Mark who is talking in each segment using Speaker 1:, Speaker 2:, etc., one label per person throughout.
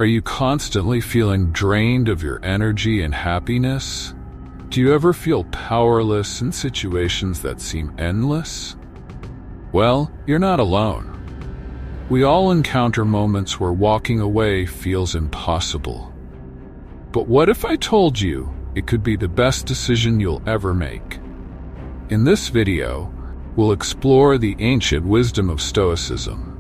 Speaker 1: Are you constantly feeling drained of your energy and happiness? Do you ever feel powerless in situations that seem endless? Well, you're not alone. We all encounter moments where walking away feels impossible. But what if I told you it could be the best decision you'll ever make? In this video, we'll explore the ancient wisdom of Stoicism,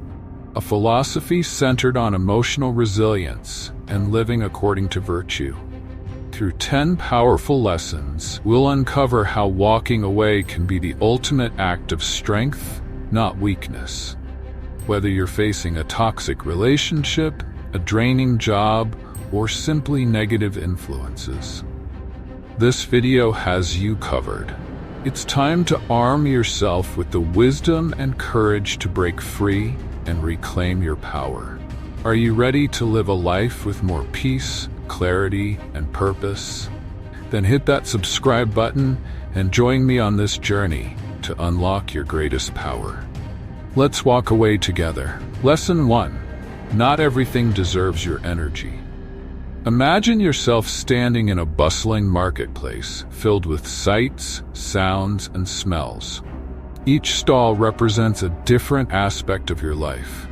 Speaker 1: a philosophy centered on emotional resilience and living according to virtue. Through 10 powerful lessons, we'll uncover how walking away can be the ultimate act of strength, not weakness. Whether you're facing a toxic relationship, a draining job, or simply negative influences, this video has you covered. It's time to arm yourself with the wisdom and courage to break free and reclaim your power. Are you ready to live a life with more peace, clarity, and purpose? Then hit that subscribe button and join me on this journey to unlock your greatest power. Let's walk away together. Lesson 1. Not everything deserves your energy. Imagine yourself standing in a bustling marketplace filled with sights, sounds, and smells. Each stall represents a different aspect of your life: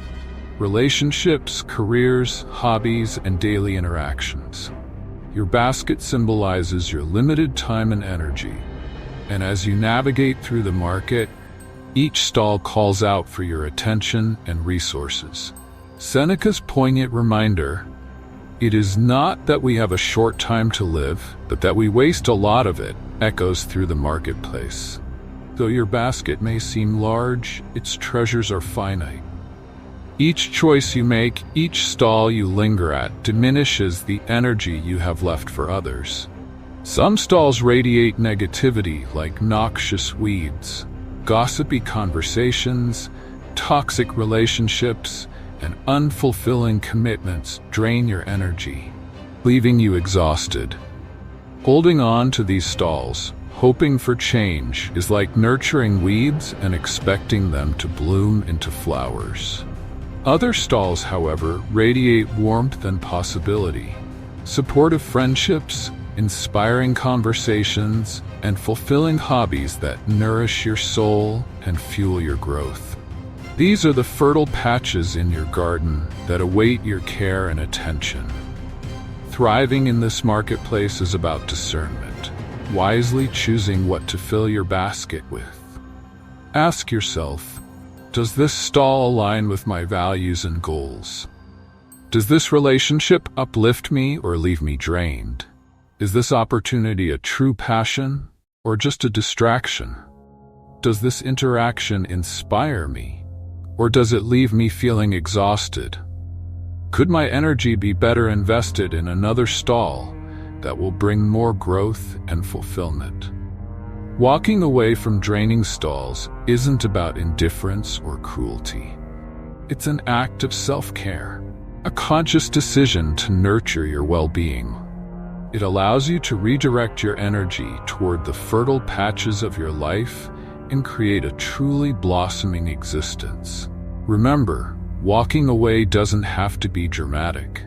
Speaker 1: relationships, careers, hobbies, and daily interactions. Your basket symbolizes your limited time and energy, and as you navigate through the market, each stall calls out for your attention and resources. Seneca's poignant reminder, "It is not that we have a short time to live, but that we waste a lot of it," echoes through the marketplace. Though your basket may seem large, its treasures are finite. Each choice you make, each stall you linger at, diminishes the energy you have left for others. Some stalls radiate negativity like noxious weeds. Gossipy conversations, toxic relationships, and unfulfilling commitments drain your energy, leaving you exhausted. Holding on to these stalls, hoping for change, is like nurturing weeds and expecting them to bloom into flowers. Other stalls, however, radiate warmth and possibility. Supportive friendships, inspiring conversations, and fulfilling hobbies that nourish your soul and fuel your growth. These are the fertile patches in your garden that await your care and attention. Thriving in this marketplace is about discernment, wisely choosing what to fill your basket with. Ask yourself, does this stall align with my values and goals? Does this relationship uplift me or leave me drained? Is this opportunity a true passion or just a distraction? Does this interaction inspire me, or does it leave me feeling exhausted? Could my energy be better invested in another stall that will bring more growth and fulfillment? Walking away from draining stalls isn't about indifference or cruelty. It's an act of self-care, a conscious decision to nurture your well-being. It allows you to redirect your energy toward the fertile patches of your life and create a truly blossoming existence. Remember, walking away doesn't have to be dramatic.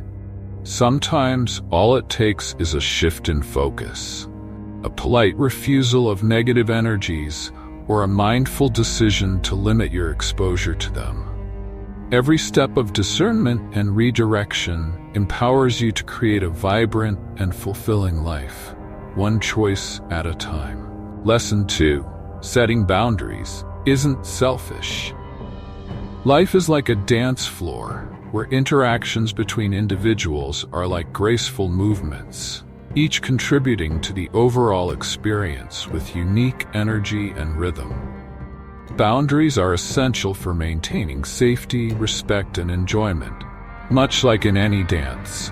Speaker 1: Sometimes all it takes is a shift in focus, a polite refusal of negative energies, or a mindful decision to limit your exposure to them. Every step of discernment and redirection empowers you to create a vibrant and fulfilling life, one choice at a time. Lesson 2. Setting boundaries isn't selfish. Life is like a dance floor, where interactions between individuals are like graceful movements, each contributing to the overall experience with unique energy and rhythm. Boundaries are essential for maintaining safety, respect, and enjoyment, much like in any dance.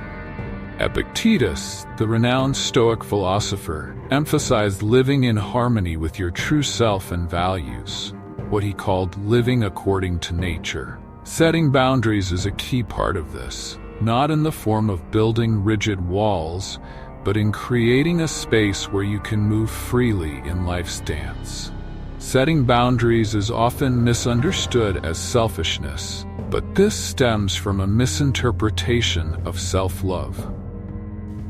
Speaker 1: Epictetus, the renowned Stoic philosopher, emphasized living in harmony with your true self and values, what he called living according to nature. Setting boundaries is a key part of this, not in the form of building rigid walls, but in creating a space where you can move freely in life's dance. Setting boundaries is often misunderstood as selfishness, but this stems from a misinterpretation of self-love.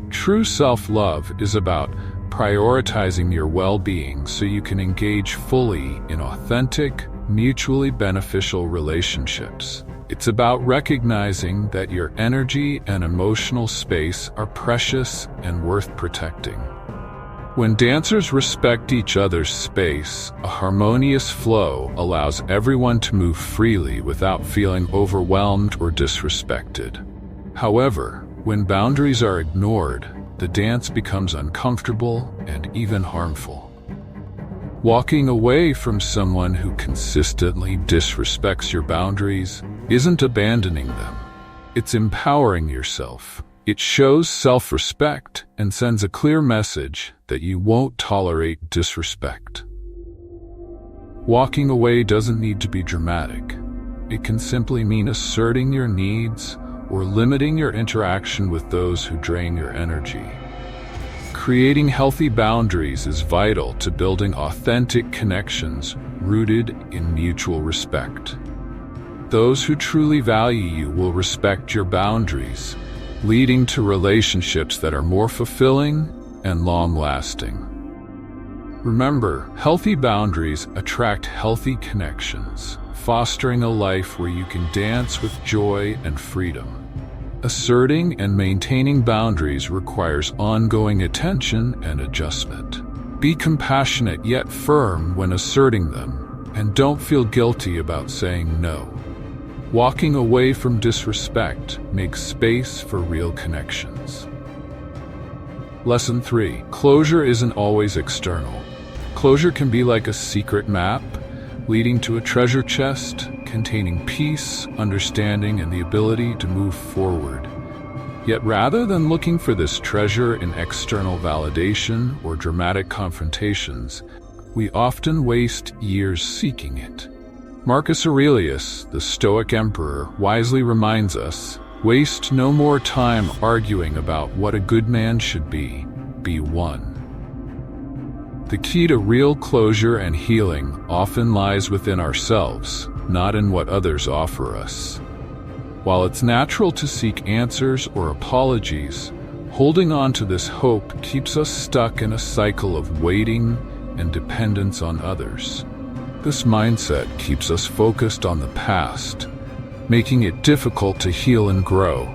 Speaker 1: True self-love is about prioritizing your well-being so you can engage fully in authentic, mutually beneficial relationships. It's about recognizing that your energy and emotional space are precious and worth protecting. When dancers respect each other's space, a harmonious flow allows everyone to move freely without feeling overwhelmed or disrespected. However, when boundaries are ignored, the dance becomes uncomfortable and even harmful. Walking away from someone who consistently disrespects your boundaries isn't abandoning them. It's empowering yourself. It shows self-respect and sends a clear message that you won't tolerate disrespect. Walking away doesn't need to be dramatic. It can simply mean asserting your needs or limiting your interaction with those who drain your energy. Creating healthy boundaries is vital to building authentic connections rooted in mutual respect. Those who truly value you will respect your boundaries, leading to relationships that are more fulfilling and long-lasting. Remember, healthy boundaries attract healthy connections, fostering a life where you can dance with joy and freedom. Asserting and maintaining boundaries requires ongoing attention and adjustment. Be compassionate yet firm when asserting them, and don't feel guilty about saying no. Walking away from disrespect makes space for real connections. Lesson 3. Closure isn't always external. Closure can be like a secret map, leading to a treasure chest containing peace, understanding, and the ability to move forward. Yet rather than looking for this treasure in external validation or dramatic confrontations, we often waste years seeking it. Marcus Aurelius, the Stoic emperor, wisely reminds us, "Waste no more time arguing about what a good man should be one." The key to real closure and healing often lies within ourselves, not in what others offer us. While it's natural to seek answers or apologies, holding on to this hope keeps us stuck in a cycle of waiting and dependence on others. This mindset keeps us focused on the past, making it difficult to heal and grow.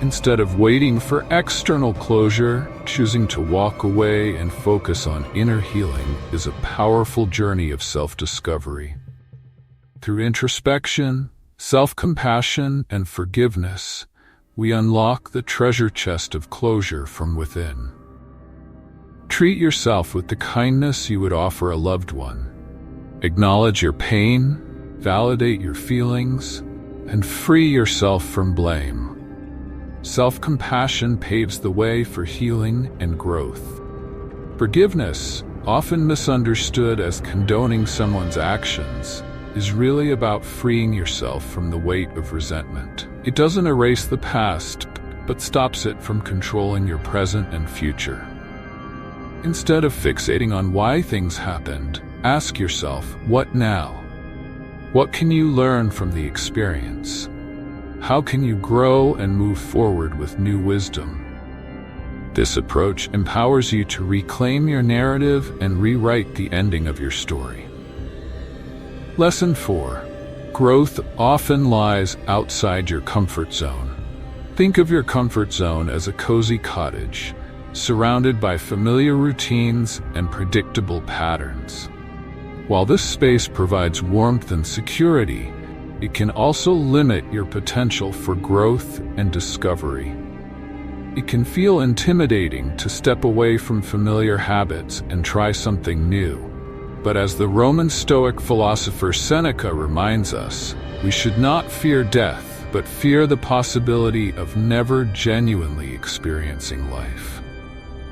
Speaker 1: Instead of waiting for external closure, choosing to walk away and focus on inner healing is a powerful journey of self-discovery. Through introspection, self-compassion, and forgiveness, we unlock the treasure chest of closure from within. Treat yourself with the kindness you would offer a loved one. Acknowledge your pain, validate your feelings, and free yourself from blame. Self-compassion paves the way for healing and growth. Forgiveness, often misunderstood as condoning someone's actions, is really about freeing yourself from the weight of resentment. It doesn't erase the past, but stops it from controlling your present and future. Instead of fixating on why things happened, ask yourself, what now? What can you learn from the experience? How can you grow and move forward with new wisdom? This approach empowers you to reclaim your narrative and rewrite the ending of your story. Lesson 4. Growth often lies outside your comfort zone. Think of your comfort zone as a cozy cottage, surrounded by familiar routines and predictable patterns. While this space provides warmth and security, it can also limit your potential for growth and discovery. It can feel intimidating to step away from familiar habits and try something new. But as the Roman Stoic philosopher Seneca reminds us, we should not fear death, but fear the possibility of never genuinely experiencing life.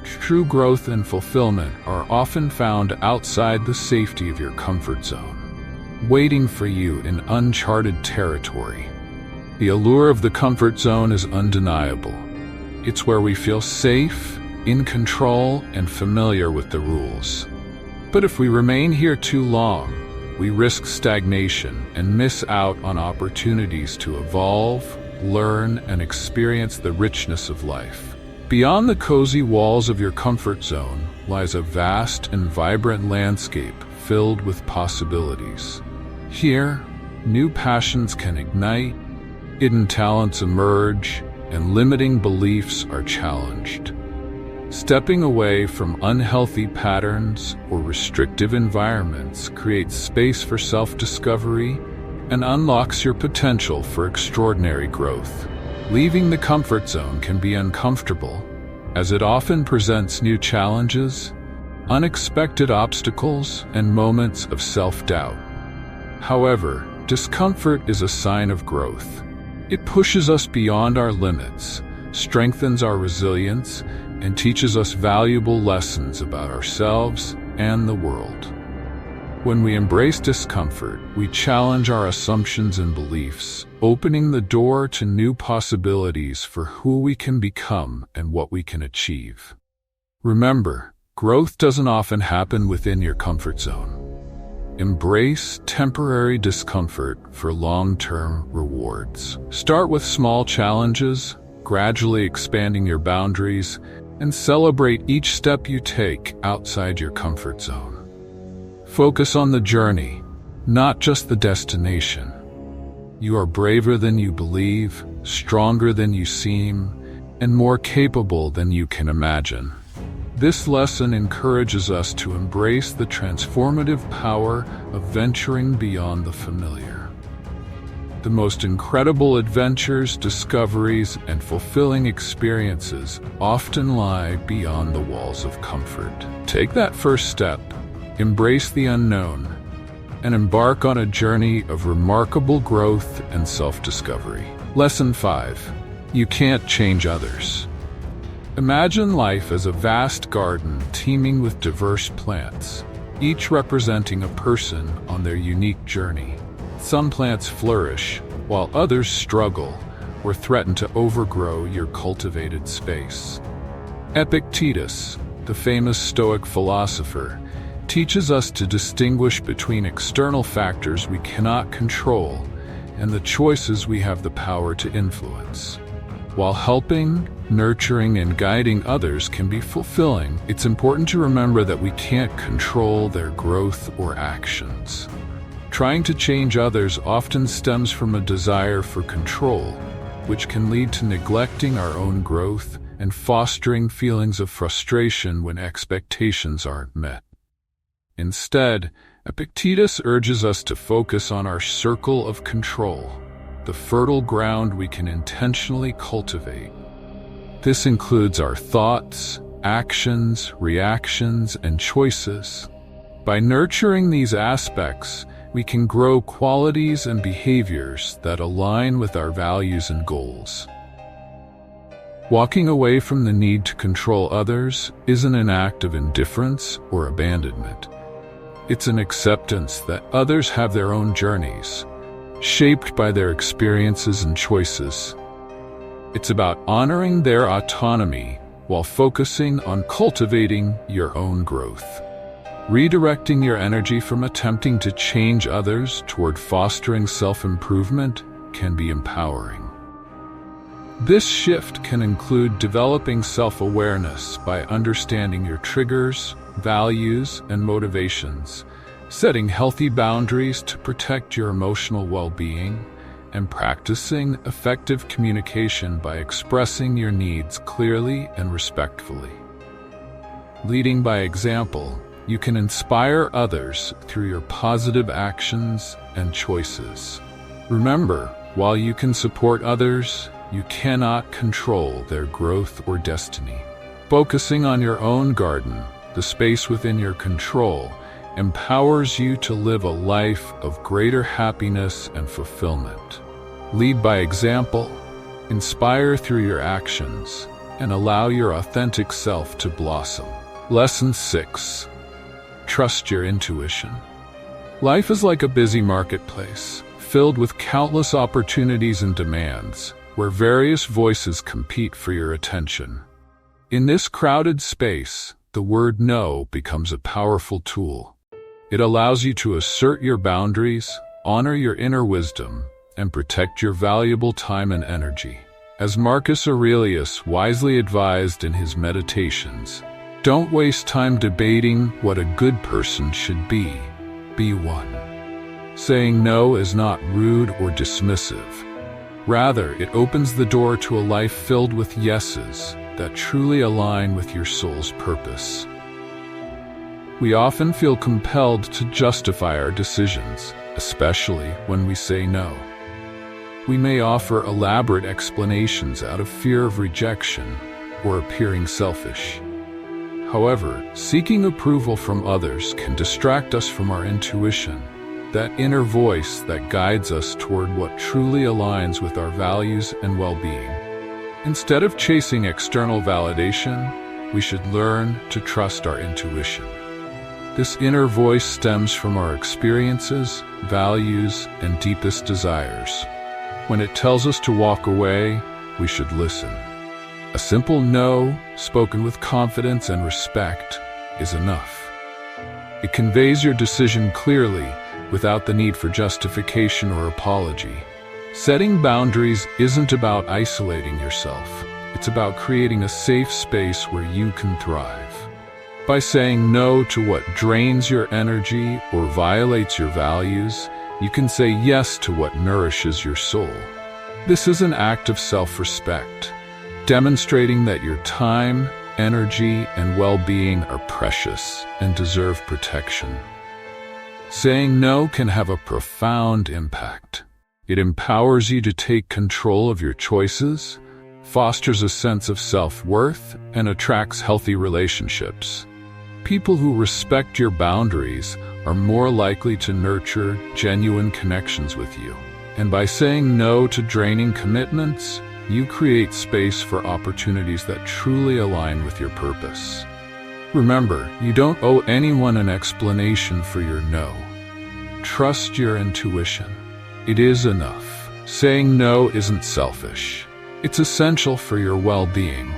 Speaker 1: True growth and fulfillment are often found outside the safety of your comfort zone, waiting for you in uncharted territory. The allure of the comfort zone is undeniable. It's where we feel safe, in control, and familiar with the rules. But if we remain here too long, we risk stagnation and miss out on opportunities to evolve, learn, and experience the richness of life. Beyond the cozy walls of your comfort zone lies a vast and vibrant landscape filled with possibilities. Here, new passions can ignite, hidden talents emerge, and limiting beliefs are challenged. Stepping away from unhealthy patterns or restrictive environments creates space for self-discovery and unlocks your potential for extraordinary growth. Leaving the comfort zone can be uncomfortable, as it often presents new challenges, unexpected obstacles, and moments of self-doubt. However, discomfort is a sign of growth. It pushes us beyond our limits, strengthens our resilience, and teaches us valuable lessons about ourselves and the world. When we embrace discomfort, we challenge our assumptions and beliefs, opening the door to new possibilities for who we can become and what we can achieve. Remember, growth doesn't often happen within your comfort zone. Embrace temporary discomfort for long-term rewards. Start with small challenges, gradually expanding your boundaries, and celebrate each step you take outside your comfort zone. Focus on the journey, not just the destination. You are braver than you believe, stronger than you seem, and more capable than you can imagine. This lesson encourages us to embrace the transformative power of venturing beyond the familiar. The most incredible adventures, discoveries, and fulfilling experiences often lie beyond the walls of comfort. Take that first step, embrace the unknown, and embark on a journey of remarkable growth and self-discovery. Lesson 5. You can't change others. Imagine life as a vast garden teeming with diverse plants, each representing a person on their unique journey. Some plants flourish, while others struggle or threaten to overgrow your cultivated space. Epictetus, the famous Stoic philosopher, teaches us to distinguish between external factors we cannot control and the choices we have the power to influence. While helping, nurturing, and guiding others can be fulfilling, it's important to remember that we can't control their growth or actions. Trying to change others often stems from a desire for control, which can lead to neglecting our own growth and fostering feelings of frustration when expectations aren't met. Instead, Epictetus urges us to focus on our circle of control, the fertile ground we can intentionally cultivate. This includes our thoughts, actions, reactions, and choices. By nurturing these aspects, we can grow qualities and behaviors that align with our values and goals. Walking away from the need to control others isn't an act of indifference or abandonment. It's an acceptance that others have their own journeys, shaped by their experiences and choices. It's about honoring their autonomy while focusing on cultivating your own growth. Redirecting your energy from attempting to change others toward fostering self-improvement can be empowering. This shift can include developing self-awareness by understanding your triggers, values, and motivations, setting healthy boundaries to protect your emotional well-being, and practicing effective communication by expressing your needs clearly and respectfully. Leading by example, you can inspire others through your positive actions and choices. Remember, while you can support others, you cannot control their growth or destiny. Focusing on your own garden, the space within your control, empowers you to live a life of greater happiness and fulfillment. Lead by example, inspire through your actions, and allow your authentic self to blossom. Lesson 6. Trust your intuition. Life is like a busy marketplace, filled with countless opportunities and demands, where various voices compete for your attention. In this crowded space, the word no becomes a powerful tool. It allows you to assert your boundaries, honor your inner wisdom, and protect your valuable time and energy. As Marcus Aurelius wisely advised in his Meditations, don't waste time debating what a good person should be. Be one. Saying no is not rude or dismissive. Rather, it opens the door to a life filled with yeses that truly align with your soul's purpose. We often feel compelled to justify our decisions, especially when we say no. We may offer elaborate explanations out of fear of rejection or appearing selfish. However, seeking approval from others can distract us from our intuition, that inner voice that guides us toward what truly aligns with our values and well-being. Instead of chasing external validation, we should learn to trust our intuition. This inner voice stems from our experiences, values, and deepest desires. When it tells us to walk away, we should listen. A simple no, spoken with confidence and respect, is enough. It conveys your decision clearly, without the need for justification or apology. Setting boundaries isn't about isolating yourself. It's about creating a safe space where you can thrive. By saying no to what drains your energy or violates your values, you can say yes to what nourishes your soul. This is an act of self-respect, demonstrating that your time, energy, and well-being are precious and deserve protection. Saying no can have a profound impact. It empowers you to take control of your choices, fosters a sense of self-worth, and attracts healthy relationships. People who respect your boundaries are more likely to nurture genuine connections with you. And by saying no to draining commitments, you create space for opportunities that truly align with your purpose. Remember, you don't owe anyone an explanation for your no. Trust your intuition. It is enough. Saying no isn't selfish. It's essential for your well-being.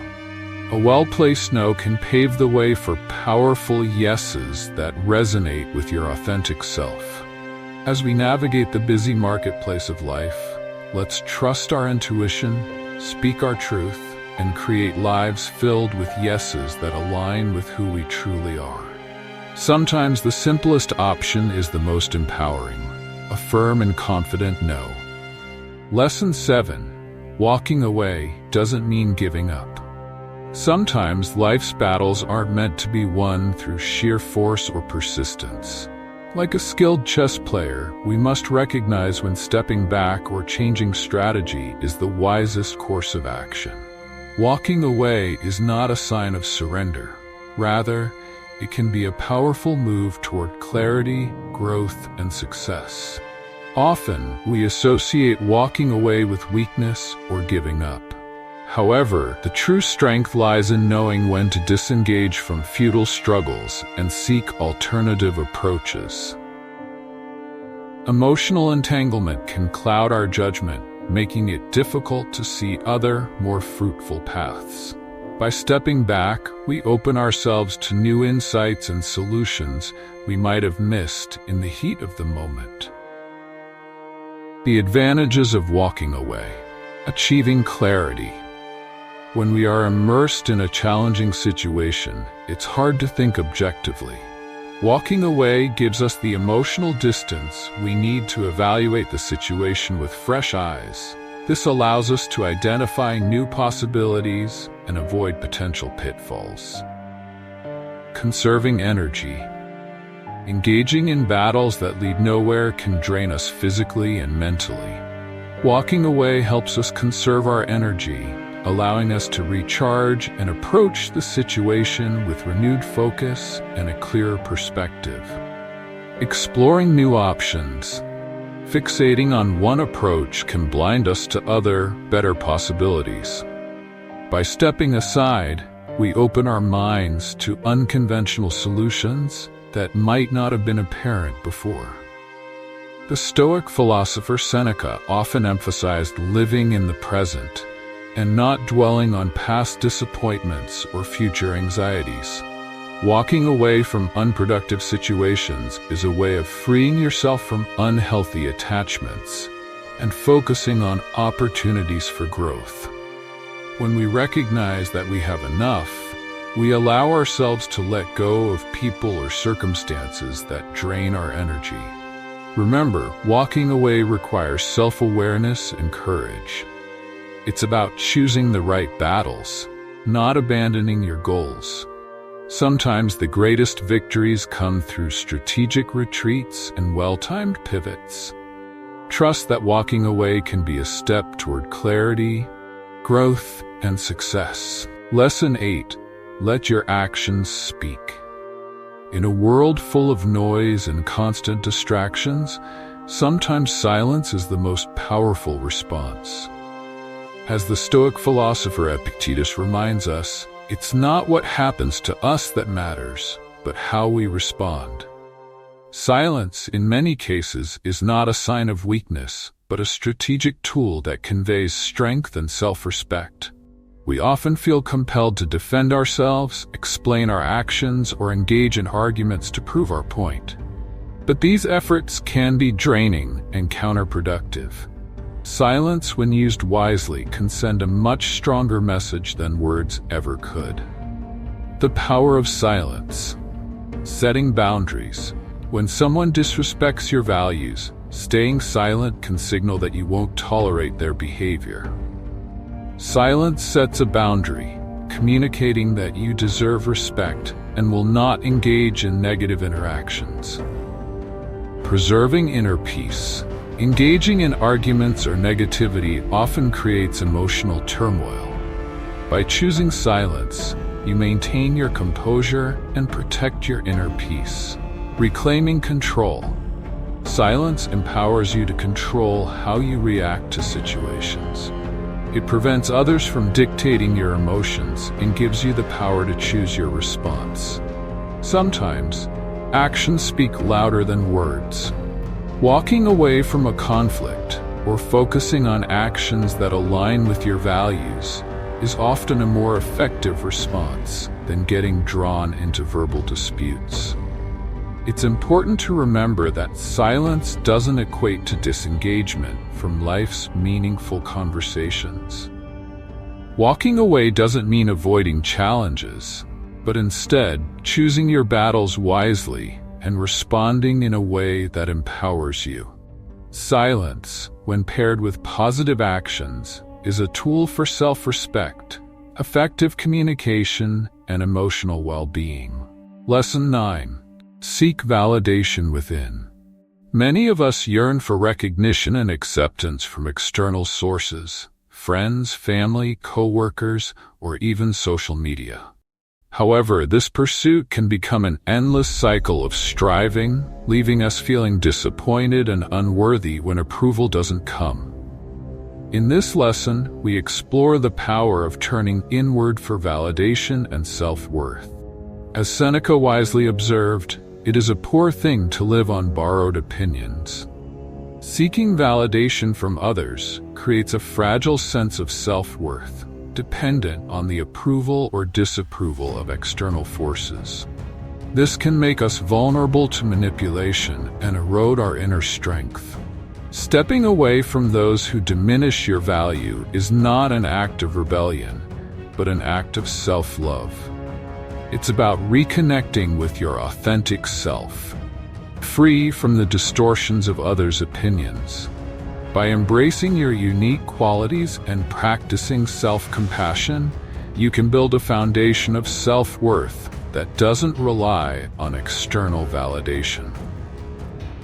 Speaker 1: A well-placed no can pave the way for powerful yeses that resonate with your authentic self. As we navigate the busy marketplace of life, let's trust our intuition, speak our truth, and create lives filled with yeses that align with who we truly are. Sometimes the simplest option is the most empowering, a firm and confident no. Lesson 7. Walking away doesn't mean giving up. Sometimes life's battles aren't meant to be won through sheer force or persistence. Like a skilled chess player, we must recognize when stepping back or changing strategy is the wisest course of action. Walking away is not a sign of surrender. Rather, it can be a powerful move toward clarity, growth, and success. Often, we associate walking away with weakness or giving up. However, the true strength lies in knowing when to disengage from futile struggles and seek alternative approaches. Emotional entanglement can cloud our judgment, making it difficult to see other, more fruitful paths. By stepping back, we open ourselves to new insights and solutions we might have missed in the heat of the moment. The advantages of walking away. Achieving clarity. When we are immersed in a challenging situation, it's hard to think objectively. Walking away gives us the emotional distance we need to evaluate the situation with fresh eyes. This allows us to identify new possibilities and avoid potential pitfalls. Conserving energy. Engaging in battles that lead nowhere can drain us physically and mentally. Walking away helps us conserve our energy, allowing us to recharge and approach the situation with renewed focus and a clearer perspective. Exploring new options. Fixating on one approach can blind us to other, better possibilities. By stepping aside, we open our minds to unconventional solutions that might not have been apparent before. The Stoic philosopher Seneca often emphasized living in the present and not dwelling on past disappointments or future anxieties. Walking away from unproductive situations is a way of freeing yourself from unhealthy attachments and focusing on opportunities for growth. When we recognize that we have enough, we allow ourselves to let go of people or circumstances that drain our energy. Remember, walking away requires self-awareness and courage. It's about choosing the right battles, not abandoning your goals. Sometimes the greatest victories come through strategic retreats and well-timed pivots. Trust that walking away can be a step toward clarity, growth, and success. Lesson 8. Let your actions speak. In a world full of noise and constant distractions, sometimes silence is the most powerful response. As the Stoic philosopher Epictetus reminds us, it's not what happens to us that matters, but how we respond. Silence, in many cases, is not a sign of weakness, but a strategic tool that conveys strength and self-respect. We often feel compelled to defend ourselves, explain our actions, or engage in arguments to prove our point. But these efforts can be draining and counterproductive. Silence, when used wisely, can send a much stronger message than words ever could. The power of silence. Setting boundaries. When someone disrespects your values, staying silent can signal that you won't tolerate their behavior. Silence sets a boundary, communicating that you deserve respect and will not engage in negative interactions. Preserving inner peace. Engaging in arguments or negativity often creates emotional turmoil. By choosing silence, you maintain your composure and protect your inner peace. Reclaiming control. Silence empowers you to control how you react to situations. It prevents others from dictating your emotions and gives you the power to choose your response. Sometimes, actions speak louder than words. Walking away from a conflict or focusing on actions that align with your values is often a more effective response than getting drawn into verbal disputes. It's important to remember that silence doesn't equate to disengagement from life's meaningful conversations. Walking away doesn't mean avoiding challenges, but instead choosing your battles wisely and responding in a way that empowers you. Silence, when paired with positive actions, is a tool for self-respect, effective communication, and emotional well-being. Lesson 9. Seek validation within. Many of us yearn for recognition and acceptance from external sources, friends, family, co-workers, or even social media. However, this pursuit can become an endless cycle of striving, leaving us feeling disappointed and unworthy when approval doesn't come. In this lesson, we explore the power of turning inward for validation and self-worth. As Seneca wisely observed, it is a poor thing to live on borrowed opinions. Seeking validation from others creates a fragile sense of self-worth, dependent on the approval or disapproval of external forces. This can make us vulnerable to manipulation and erode our inner strength. Stepping away from those who diminish your value is not an act of rebellion, but an act of self-love. It's about reconnecting with your authentic self, free from the distortions of others' opinions. By embracing your unique qualities and practicing self-compassion, you can build a foundation of self-worth that doesn't rely on external validation.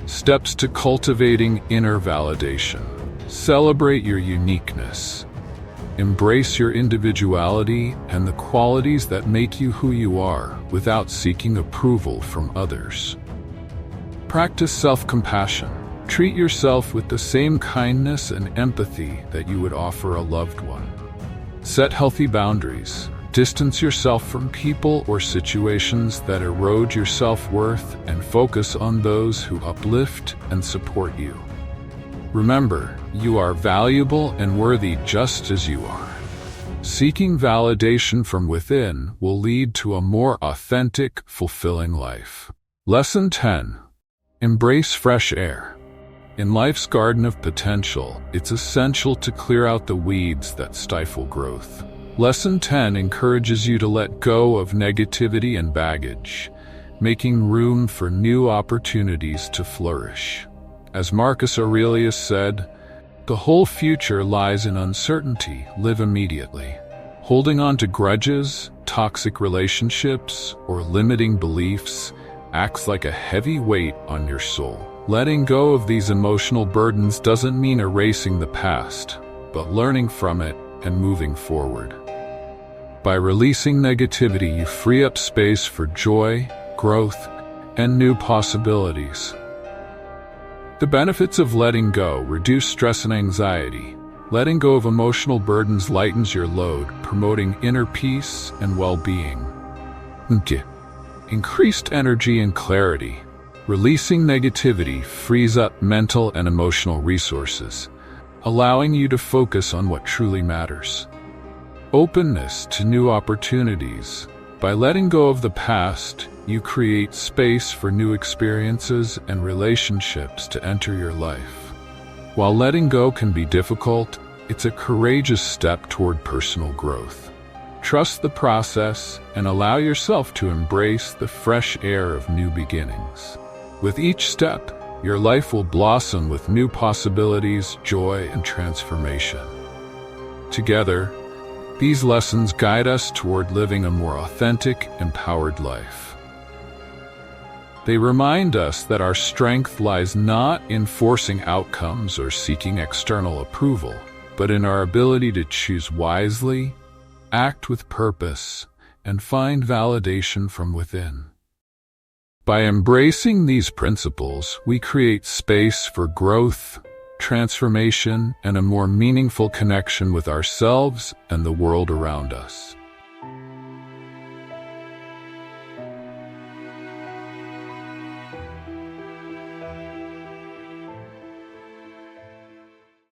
Speaker 1: Steps to cultivating inner validation. Celebrate your uniqueness. Embrace your individuality and the qualities that make you who you are without seeking approval from others. Practice self-compassion. Treat yourself with the same kindness and empathy that you would offer a loved one. Set healthy boundaries. Distance yourself from people or situations that erode your self-worth and focus on those who uplift and support you. Remember, you are valuable and worthy just as you are. Seeking validation from within will lead to a more authentic, fulfilling life. Lesson 10. Embrace fresh air. In life's garden of potential, it's essential to clear out the weeds that stifle growth. Lesson 10 encourages you to let go of negativity and baggage, making room for new opportunities to flourish. As Marcus Aurelius said, "The whole future lies in uncertainty. Live immediately." Holding on to grudges, toxic relationships, or limiting beliefs acts like a heavy weight on your soul. Letting go of these emotional burdens doesn't mean erasing the past, but learning from it and moving forward. By releasing negativity, you free up space for joy, growth, and new possibilities. The benefits of letting go: reduce stress and anxiety. Letting go of emotional burdens lightens your load, promoting inner peace and well-being. Increased energy and clarity. Releasing negativity frees up mental and emotional resources, allowing you to focus on what truly matters. Openness to new opportunities. By letting go of the past, you create space for new experiences and relationships to enter your life. While letting go can be difficult, it's a courageous step toward personal growth. Trust the process and allow yourself to embrace the fresh air of new beginnings. With each step, your life will blossom with new possibilities, joy, and transformation. Together, these lessons guide us toward living a more authentic, empowered life. They remind us that our strength lies not in forcing outcomes or seeking external approval, but in our ability to choose wisely, act with purpose, and find validation from within. By embracing these principles, we create space for growth, transformation, and a more meaningful connection with ourselves and the world around us.